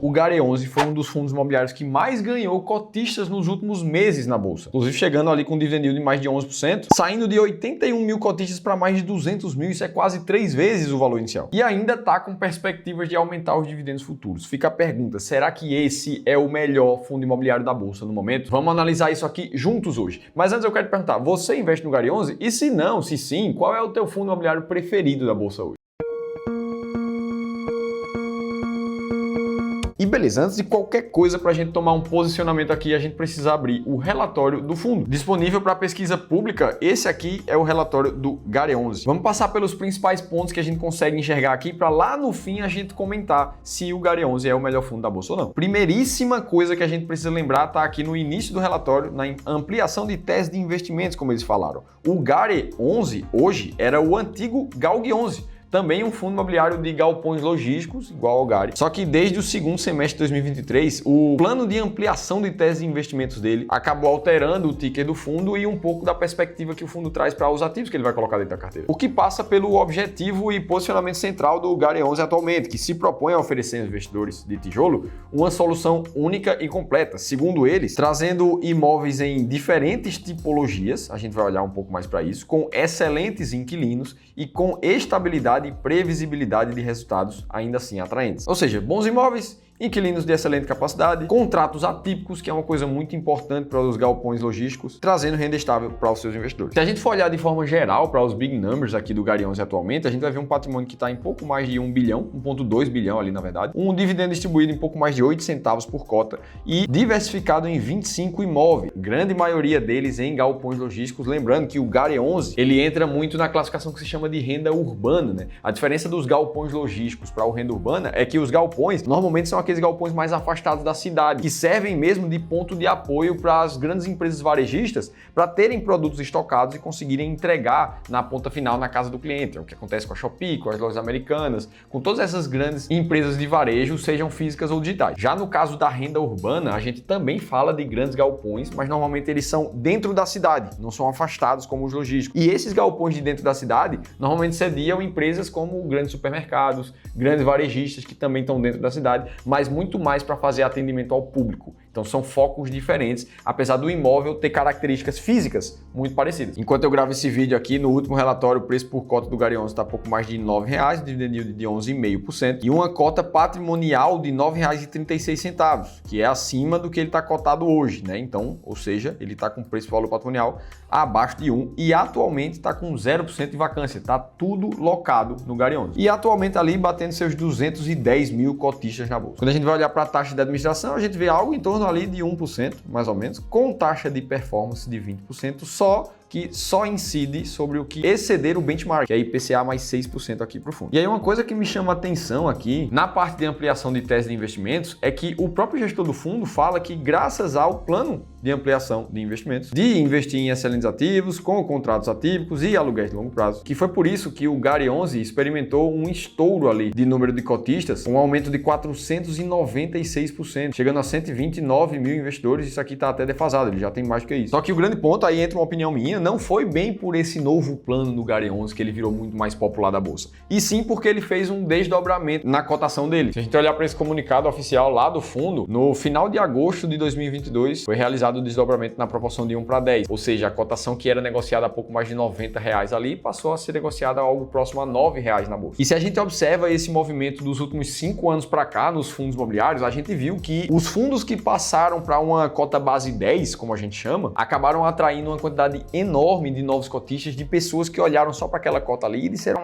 o GARI11 foi um dos fundos imobiliários que mais ganhou cotistas nos últimos meses na bolsa, inclusive chegando ali com um dividend yield de mais de 11%, saindo de 81 mil cotistas para mais de 200 mil, isso é quase 3 vezes o valor inicial. E ainda está com perspectivas de aumentar os dividendos futuros. Fica a pergunta, será que esse é o melhor fundo imobiliário da bolsa no momento? Vamos analisar isso aqui juntos hoje. Mas antes eu quero te perguntar, você investe no GARI11? E se não, se sim, qual é o teu fundo imobiliário preferido da bolsa hoje? E beleza, antes de qualquer coisa para a gente tomar um posicionamento aqui, a gente precisa abrir o relatório do fundo. Disponível para pesquisa pública, esse aqui é o relatório do GARI11. Vamos passar pelos principais pontos que a gente consegue enxergar aqui para lá no fim a gente comentar se o GARI11 é o melhor fundo da bolsa ou não. Primeiríssima coisa que a gente precisa lembrar está aqui no início do relatório, na ampliação de tese de investimentos, como eles falaram. O GARI11 hoje era o antigo GALG11. Também um fundo imobiliário de galpões logísticos, igual ao GARI. Só que desde o segundo semestre de 2023, o plano de ampliação de tese de investimentos dele acabou alterando o ticker do fundo e um pouco da perspectiva que o fundo traz para os ativos que ele vai colocar dentro da carteira. O que passa pelo objetivo e posicionamento central do GARI11 atualmente, que se propõe a oferecer aos investidores de tijolo uma solução única e completa. Segundo eles, trazendo imóveis em diferentes tipologias, a gente vai olhar um pouco mais para isso, com excelentes inquilinos e com estabilidade e previsibilidade de resultados ainda assim atraentes. Ou seja, bons imóveis, inquilinos de excelente capacidade, contratos atípicos, que é uma coisa muito importante para os galpões logísticos, trazendo renda estável para os seus investidores. Se a gente for olhar de forma geral para os big numbers aqui do GARI11 atualmente, a gente vai ver um patrimônio que está em pouco mais de 1 bilhão, 1,2 bilhão ali na verdade, um dividendo distribuído em pouco mais de 8 centavos por cota e diversificado em 25 imóveis, grande maioria deles em galpões logísticos. Lembrando que o GARI11, ele entra muito na classificação que se chama de renda urbana, né? A diferença dos galpões logísticos para o renda urbana é que os galpões normalmente são aqueles galpões mais afastados da cidade, que servem mesmo de ponto de apoio para as grandes empresas varejistas para terem produtos estocados e conseguirem entregar na ponta final na casa do cliente. É o que acontece com a Shopee, com as lojas americanas, com todas essas grandes empresas de varejo, sejam físicas ou digitais. Já no caso da renda urbana, a gente também fala de grandes galpões, mas normalmente eles são dentro da cidade, não são afastados como os logísticos. E esses galpões de dentro da cidade normalmente sediam empresas como grandes supermercados, grandes varejistas que também estão dentro da cidade, mas muito mais para fazer atendimento ao público. Então são focos diferentes, apesar do imóvel ter características físicas muito parecidas. Enquanto eu gravo esse vídeo aqui, no último relatório, o preço por cota do GARI11 está pouco mais de R$ 9,00, dividend yield de 11,5% e uma cota patrimonial de R$ 9,36, que é acima do que ele está cotado hoje, né? Então, ou seja, ele está com preço e valor patrimonial abaixo de 1 e atualmente está com 0% de vacância, está tudo locado no GARI11. E atualmente ali batendo seus 210 mil cotistas na bolsa. Quando a gente vai olhar para a taxa de administração, a gente vê algo em torno ali de 1%, mais ou menos, com taxa de performance de 20%, que só incide sobre o que exceder o benchmark, que é IPCA mais 6% aqui para o fundo. E aí uma coisa que me chama a atenção aqui, na parte de ampliação de tese de investimentos, é que o próprio gestor do fundo fala que graças ao plano de ampliação de investimentos, de investir em excelentes ativos, com contratos atípicos e aluguéis de longo prazo, que foi por isso que o GARI11 experimentou um estouro ali de número de cotistas, um aumento de 496%, chegando a 129 mil investidores. Isso aqui está até defasado, ele já tem mais do que isso. Só que o grande ponto, aí entra uma opinião minha, não foi bem por esse novo plano do GARI11 que ele virou muito mais popular da bolsa, e sim porque ele fez um desdobramento na cotação dele. Se a gente olhar para esse comunicado oficial lá do fundo, no final de agosto de 2022 foi realizado o desdobramento na proporção de 1 para 10, ou seja, a cotação que era negociada a pouco mais de R$90 ali passou a ser negociada a algo próximo a R$9 na bolsa. E se a gente observa esse movimento dos últimos 5 anos para cá nos fundos imobiliários, a gente viu que os fundos que passaram para uma cota base 10, como a gente chama, acabaram atraindo uma quantidade enorme de novos cotistas, de pessoas que olharam só para aquela cota ali e disseram: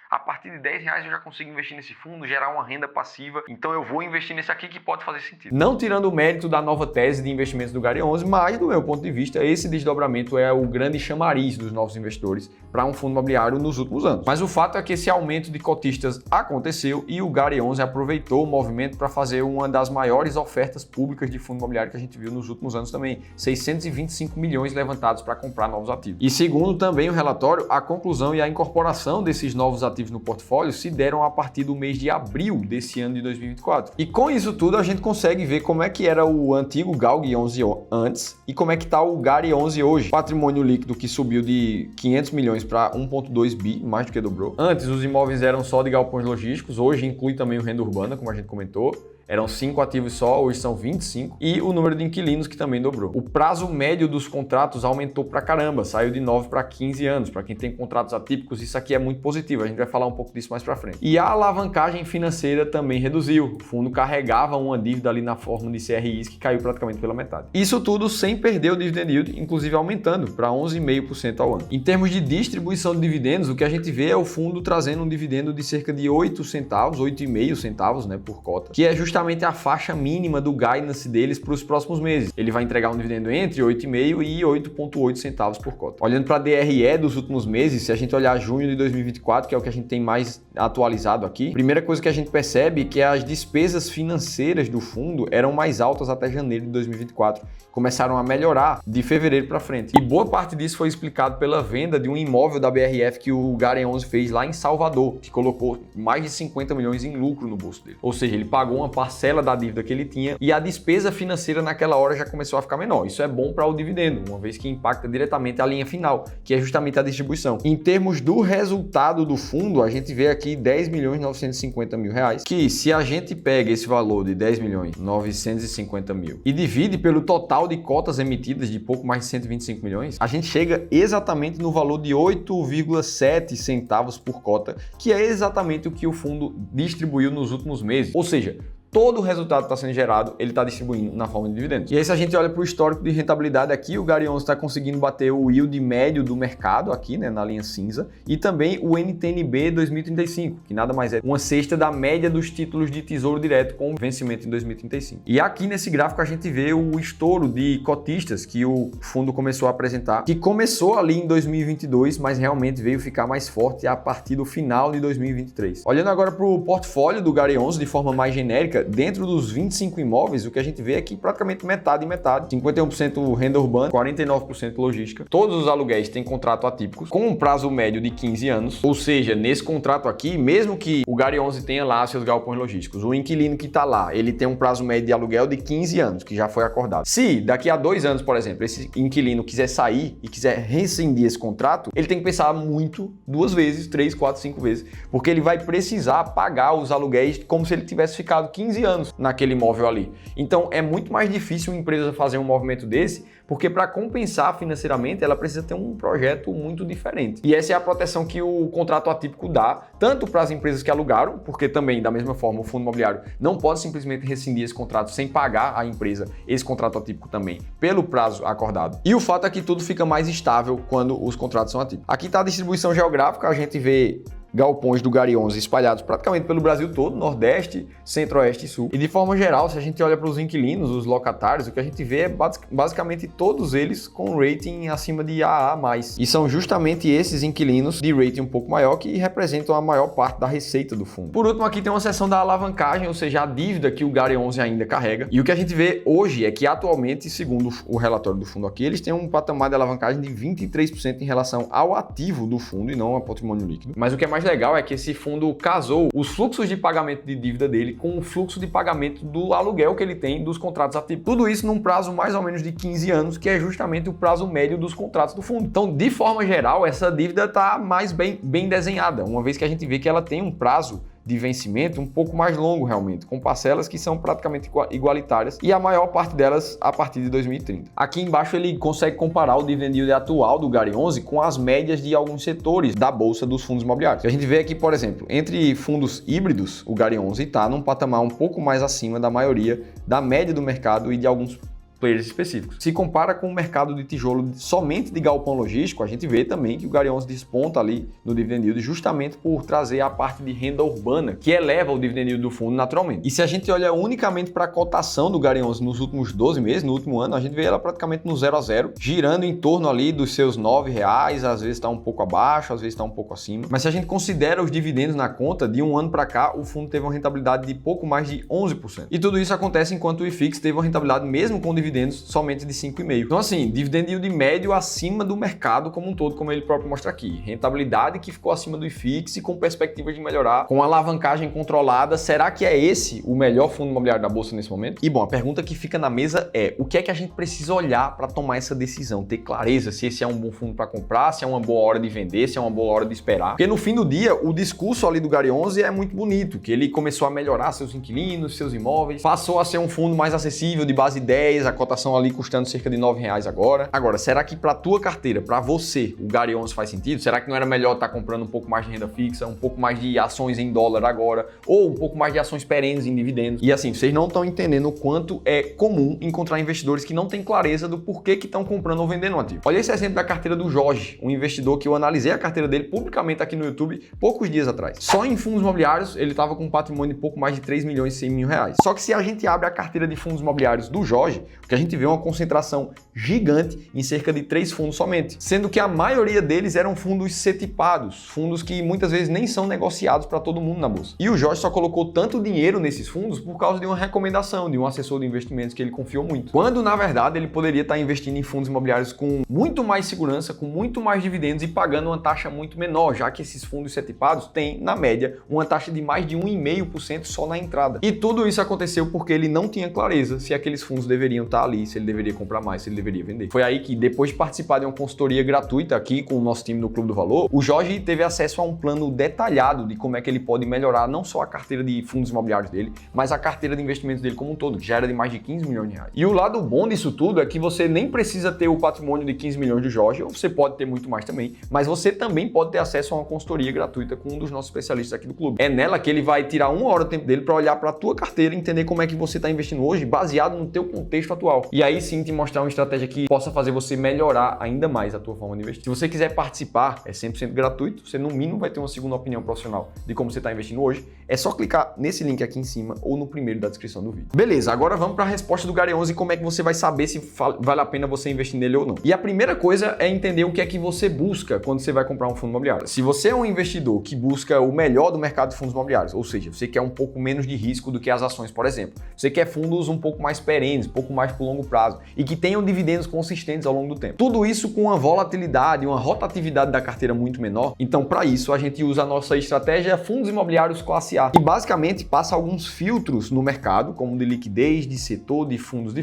a partir de R$10 eu já consigo investir nesse fundo, gerar uma renda passiva, então eu vou investir nesse aqui que pode fazer sentido. Não tirando o mérito da nova tese de investimentos do GARI11, mas do meu ponto de vista, esse desdobramento é o grande chamariz dos novos investidores para um fundo imobiliário nos últimos anos. Mas o fato é que esse aumento de cotistas aconteceu e o GARI11 aproveitou o movimento para fazer uma das maiores ofertas públicas de fundo imobiliário que a gente viu nos últimos anos também, 625 milhões levantados para comprar novos ativos. E segundo também o relatório, a conclusão e a incorporação desses novos ativos no portfólio se deram a partir do mês de abril desse ano de 2024. E com isso tudo a gente consegue ver como é que era o antigo GALG11 antes e como é que está o GARI11 hoje. Patrimônio líquido que subiu de 500 milhões para 1,2 bi, mais do que dobrou. Antes os imóveis eram só de galpões logísticos, hoje inclui também o renda urbana, como a gente comentou. Eram 5 ativos só, hoje são 25, e o número de inquilinos que também dobrou. O prazo médio dos contratos aumentou pra caramba, saiu de 9 para 15 anos. Para quem tem contratos atípicos, isso aqui é muito positivo, a gente vai falar um pouco disso mais pra frente. E a alavancagem financeira também reduziu. O fundo carregava uma dívida ali na forma de CRIs que caiu praticamente pela metade. Isso tudo sem perder o dividend yield, inclusive aumentando para 11,5% ao ano. Em termos de distribuição de dividendos, o que a gente vê é o fundo trazendo um dividendo de cerca de 8 centavos, 8,5 centavos, né, por cota, que é justamente a faixa mínima do guidance deles para os próximos meses. Ele vai entregar um dividendo entre 8,5 e 8,8 centavos por cota. Olhando para a DRE dos últimos meses, se a gente olhar junho de 2024, que é o que a gente tem mais atualizado aqui, a primeira coisa que a gente percebe é que as despesas financeiras do fundo eram mais altas até janeiro de 2024. Começaram a melhorar de fevereiro para frente. E boa parte disso foi explicado pela venda de um imóvel da BRF que o Garen 11 fez lá em Salvador, que colocou mais de 50 milhões em lucro no bolso dele. Ou seja, ele pagou uma parcela da dívida que ele tinha e a despesa financeira naquela hora já começou a ficar menor. Isso é bom para o dividendo, uma vez que impacta diretamente a linha final, que é justamente a distribuição. Em termos do resultado do fundo, a gente vê aqui 10 milhões 950 mil reais, que se a gente pega esse valor de 10 milhões 950 mil e divide pelo total de cotas emitidas de pouco mais de 125 milhões, a gente chega exatamente no valor de 8,7 centavos por cota, que é exatamente o que o fundo distribuiu nos últimos meses. Ou seja, todo o resultado que está sendo gerado, ele está distribuindo na forma de dividendos. E aí, se a gente olha para o histórico de rentabilidade aqui, o Garen 11 está conseguindo bater o yield médio do mercado aqui, né, na linha cinza, e também o NTN-B 2035, que nada mais é uma cesta da média dos títulos de tesouro direto com vencimento em 2035. E aqui nesse gráfico a gente vê o estouro de cotistas que o fundo começou a apresentar, que começou ali em 2022, mas realmente veio ficar mais forte a partir do final de 2023. Olhando agora para o portfólio do Garen 11 de forma mais genérica, dentro dos 25 imóveis, o que a gente vê é que praticamente metade e metade, 51% renda urbana, 49% logística. Todos os aluguéis têm contrato atípicos, com um prazo médio de 15 anos, ou seja, nesse contrato aqui, mesmo que o Garen 11 tenha lá seus galpões logísticos, o inquilino que está lá, ele tem um prazo médio de aluguel de 15 anos, que já foi acordado. Se daqui a 2 anos, por exemplo, esse inquilino quiser sair e quiser rescindir esse contrato, ele tem que pensar muito, 2 vezes, 3, 4, 5 vezes, porque ele vai precisar pagar os aluguéis como se ele tivesse ficado 15 anos naquele imóvel ali. Então é muito mais difícil uma empresa fazer um movimento desse, porque para compensar financeiramente ela precisa ter um projeto muito diferente. E essa é a proteção que o contrato atípico dá, tanto para as empresas que alugaram, porque também da mesma forma o fundo imobiliário não pode simplesmente rescindir esse contrato sem pagar à empresa esse contrato atípico também pelo prazo acordado. E o fato é que tudo fica mais estável quando os contratos são atípicos. Aqui está a distribuição geográfica, a gente vê galpões do Garen 11 espalhados praticamente pelo Brasil todo, Nordeste, Centro-Oeste e Sul. E de forma geral, se a gente olha para os inquilinos, os locatários, o que a gente vê é basicamente todos eles com rating acima de AA+. E são justamente esses inquilinos de rating um pouco maior que representam a maior parte da receita do fundo. Por último, aqui tem uma seção da alavancagem, ou seja, a dívida que o Garen 11 ainda carrega. E o que a gente vê hoje é que atualmente, segundo o relatório do fundo aqui, eles têm um patamar de alavancagem de 23% em relação ao ativo do fundo e não ao patrimônio líquido. Mas o que é mais legal é que esse fundo casou os fluxos de pagamento de dívida dele com o fluxo de pagamento do aluguel que ele tem dos contratos atípicos. Tudo isso num prazo mais ou menos de 15 anos, que é justamente o prazo médio dos contratos do fundo. Então, de forma geral, essa dívida está mais bem desenhada, uma vez que a gente vê que ela tem um prazo de vencimento um pouco mais longo realmente, com parcelas que são praticamente igualitárias e a maior parte delas a partir de 2030. Aqui embaixo ele consegue comparar o dividend yield atual do Garen 11 com as médias de alguns setores da bolsa dos fundos imobiliários. A gente vê aqui, por exemplo, entre fundos híbridos, o Garen 11 está num patamar um pouco mais acima da maioria da média do mercado e de alguns players específicos. Se compara com o mercado de tijolo somente de galpão logístico, a gente vê também que o Garen 11 desponta ali no dividend yield justamente por trazer a parte de renda urbana, que eleva o dividend yield do fundo naturalmente. E se a gente olha unicamente para a cotação do Garen 11 nos últimos 12 meses, no último ano, a gente vê ela praticamente no 0 a 0, girando em torno ali dos seus R$9, às vezes está um pouco abaixo, às vezes está um pouco acima. Mas se a gente considera os dividendos na conta, de um ano para cá, o fundo teve uma rentabilidade de pouco mais de 11%. E tudo isso acontece enquanto o IFIX teve uma rentabilidade mesmo com dividendos dividendos somente de 5,5%. Então assim, dividend yield médio acima do mercado como um todo, como ele próprio mostra aqui. Rentabilidade que ficou acima do IFIX e com perspectiva de melhorar, com alavancagem controlada. Será que é esse o melhor fundo imobiliário da Bolsa nesse momento? E bom, a pergunta que fica na mesa é, o que é que a gente precisa olhar para tomar essa decisão? Ter clareza se esse é um bom fundo para comprar, se é uma boa hora de vender, se é uma boa hora de esperar. Porque no fim do dia, o discurso ali do Gary 11 é muito bonito, que ele começou a melhorar seus inquilinos, seus imóveis, passou a ser um fundo mais acessível, de base 10, a cotação ali custando cerca de R$9 agora. Agora, será que para tua carteira, para você, o Gary 11 faz sentido? Será que não era melhor estar comprando um pouco mais de renda fixa, um pouco mais de ações em dólar agora, ou um pouco mais de ações perenes em dividendos? E assim, vocês não estão entendendo o quanto é comum encontrar investidores que não têm clareza do porquê que estão comprando ou vendendo um ativo. Olha esse exemplo da carteira do Jorge, um investidor que eu analisei a carteira dele publicamente aqui no YouTube poucos dias atrás. Só em fundos imobiliários, ele estava com um patrimônio de pouco mais de 3 milhões e 100 mil reais. Só que se a gente abre a carteira de fundos imobiliários do Jorge, o que a gente vê é uma concentração gigante em cerca de 3 fundos somente, sendo que a maioria deles eram fundos C-tipados, fundos que muitas vezes nem são negociados para todo mundo na bolsa. E o Jorge só colocou tanto dinheiro nesses fundos por causa de uma recomendação de um assessor de investimentos que ele confiou muito. Quando, na verdade, ele poderia estar investindo em fundos imobiliários com muito mais segurança, com muito mais dividendos e pagando uma taxa muito menor, já que esses fundos C-tipados têm, na média, uma taxa de mais de 1,5% só na entrada. E tudo isso aconteceu porque ele não tinha clareza se aqueles fundos deveriam estar ali, se ele deveria comprar mais, se ele deveria vender. Foi aí que, depois de participar de uma consultoria gratuita aqui com o nosso time do Clube do Valor, o Jorge teve acesso a um plano detalhado de como é que ele pode melhorar não só a carteira de fundos imobiliários dele, mas a carteira de investimentos dele como um todo, que já era de mais de 15 milhões de reais. E o lado bom disso tudo é que você nem precisa ter o patrimônio de 15 milhões do Jorge, ou você pode ter muito mais também, mas você também pode ter acesso a uma consultoria gratuita com um dos nossos especialistas aqui do clube. É nela que ele vai tirar 1 hora do tempo dele para olhar para a tua carteira e entender como é que você está investindo hoje, baseado no teu contexto atual. E aí sim te mostrar uma estratégia que possa fazer você melhorar ainda mais a tua forma de investir. Se você quiser participar, é 100% gratuito, você no mínimo vai ter uma segunda opinião profissional de como você está investindo hoje. É só clicar nesse link aqui em cima ou no primeiro da descrição do vídeo. Beleza, agora vamos para a resposta do Gary 11 e como é que você vai saber se vale a pena você investir nele ou não. E a primeira coisa é entender o que é que você busca quando você vai comprar um fundo imobiliário. Se você é um investidor que busca o melhor do mercado de fundos imobiliários, ou seja, você quer um pouco menos de risco do que as ações, por exemplo. Você quer fundos um pouco mais perenes, um pouco mais por longo prazo e que tenham dividendos consistentes ao longo do tempo. Tudo isso com uma volatilidade, uma rotatividade da carteira muito menor. Então, para isso, a gente usa a nossa estratégia fundos imobiliários classe A. E basicamente passa alguns filtros no mercado, como de liquidez, de setor, de fundos,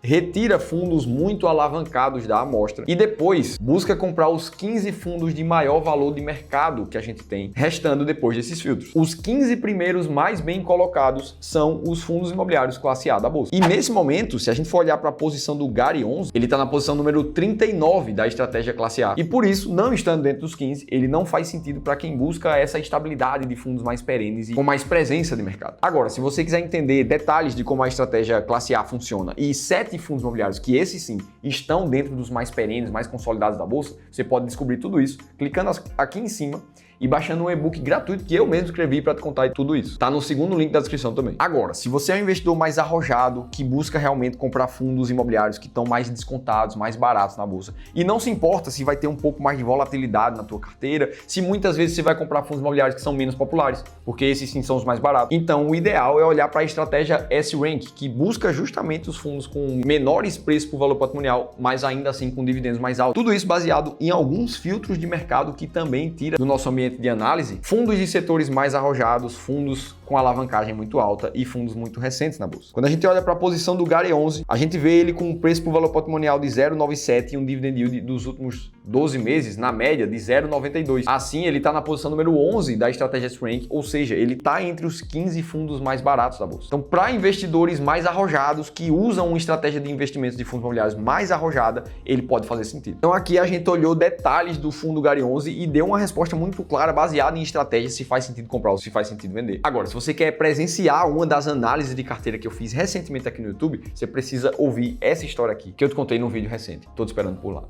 retira fundos muito alavancados da amostra e depois busca comprar os 15 fundos de maior valor de mercado que a gente tem, restando depois desses filtros. Os 15 primeiros mais bem colocados são os fundos imobiliários classe A da bolsa. E nesse momento, se a gente for olhar para a posição do Gary 11, ele está na posição número 39 da estratégia classe A. E por isso, não estando dentro dos 15, ele não faz sentido para quem busca essa estabilidade de fundos mais perenes e com mais presença de mercado. Agora, se você quiser entender detalhes de como a estratégia classe A funciona e 7 fundos imobiliários que esses sim estão dentro dos mais perenes, mais consolidados da bolsa, você pode descobrir tudo isso clicando aqui em cima e baixando um e-book gratuito que eu mesmo escrevi para te contar tudo isso. Tá no segundo link da descrição também. Agora, se você é um investidor mais arrojado, que busca realmente comprar fundos imobiliários que estão mais descontados, mais baratos na bolsa, e não se importa se vai ter um pouco mais de volatilidade na tua carteira, se muitas vezes você vai comprar fundos imobiliários que são menos populares, porque esses sim são os mais baratos. Então, o ideal é olhar para a estratégia S-Rank, que busca justamente os fundos com menores preços por valor patrimonial, mas ainda assim com dividendos mais altos. Tudo isso baseado em alguns filtros de mercado que também tira do nosso ambiente de análise fundos de setores mais arrojados, fundos com alavancagem muito alta e fundos muito recentes na bolsa. Quando a gente olha para a posição do Gary 11, a gente vê ele com um preço por valor patrimonial de 0,97 e um dividend yield dos últimos 12 meses, na média, de 0,92. Assim, ele está na posição número 11 da estratégia S-Rank, ou seja, ele está entre os 15 fundos mais baratos da bolsa. Então, para investidores mais arrojados, que usam uma estratégia de investimentos de fundos imobiliários mais arrojada, ele pode fazer sentido. Então, aqui a gente olhou detalhes do fundo Gary 11 e deu uma resposta muito clara, baseada em estratégia, se faz sentido comprar ou se faz sentido vender. Agora, se você quer presenciar uma das análises de carteira que eu fiz recentemente aqui no YouTube, você precisa ouvir essa história aqui, que eu te contei num vídeo recente. Tô te esperando por lá.